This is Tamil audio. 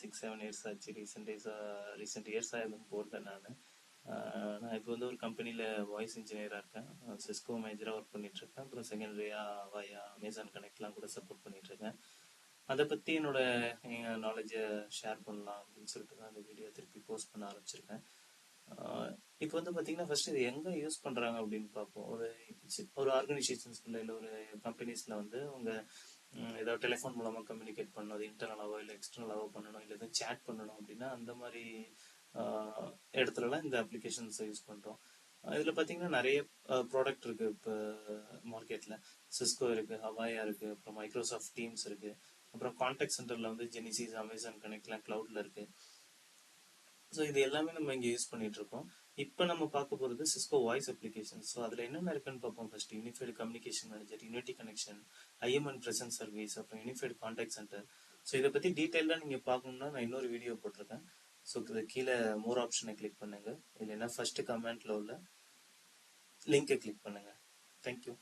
6-7 இயர்ஸ் ஆச்சு. ரீசெண்ட் இயர்ஸாக எதுவும் போடல நான் இப்போ வந்து ஒரு கம்பெனியில் வாய்ஸ் இன்ஜினியராக இருக்கேன். சிஸ்கோ மேஜராக ஒர்க் பண்ணிகிட்ருக்கேன். அப்புறம் செகண்டரியாக வாயா அமேசான் கனெக்ட்லாம் கூட சப்போர்ட் பண்ணிகிட்ருக்கேன். அதை பற்றி என்னோட நாலேஜை ஷேர் பண்ணலாம் அப்படின்னு சொல்லிட்டு தான் அந்த வீடியோ திருப்பி போஸ்ட் பண்ண ஆரம்பிச்சிருக்கேன். இப்போ வந்து பார்த்தீங்கன்னா ஃபர்ஸ்ட் இது எங்கே யூஸ் பண்ணுறாங்க அப்படின்னு பார்ப்போம். ஒரு ஆர்கனைசேஷன்ஸ்குள்ள இல்லை ஒரு கம்பெனிஸில் வந்து அவங்க ஏதாவது டெலிஃபோன் மூலமாக கம்யூனிகேட் பண்ணணும், அது இன்டர்னலாவோ இல்லை எக்ஸ்டர்னலாவோ பண்ணணும், இல்லை எதுவும் சேட் பண்ணணும் அப்படின்னா அந்த மாதிரி இடத்துலலாம் இந்த அப்ளிகேஷன்ஸை யூஸ் பண்ணுறோம். இதில் பார்த்தீங்கன்னா நிறைய ப்ராடக்ட் இருக்குது. இப்போ மார்க்கெட்டில் சிஸ்கோ இருக்குது, ஹவாயா இருக்குது, அப்புறம் மைக்ரோசாஃப்ட் டீம்ஸ் இருக்குது, அப்புறம் கான்டாக்ட் சென்டரில் வந்து ஜெனிசிஸ், அமேசான் கனெக்ட்லாம் க்ளவுடில் இருக்குது. ஸோ இது எல்லாமே நம்ம இங்கே யூஸ் பண்ணிட்டு இருக்கோம். இப்போ நம்ம பார்க்க போகிறது சிஸ்கோ வாய்ஸ் அப்ளிகேஷன். ஸோ அதில் என்னென்ன இருக்குன்னு பார்ப்போம். First unified communication manager, unity connection, IMN presence service, அப்புறம் யூனிஃபைடு கான்டாக்ட் சென்டர். ஸோ இதை பற்றி டீட்டெயிலாக நீங்கள் பார்க்கணுன்னா நான் இன்னொரு வீடியோ போட்டிருக்கேன். ஸோ இது கீழே மோர் ஆப்ஷனை கிளிக் பண்ணுங்கள், இல்லைன்னா ஃபர்ஸ்ட் கமெண்ட்ல உள்ள லிங்கை கிளிக் பண்ணுங்கள். தேங்க்யூ.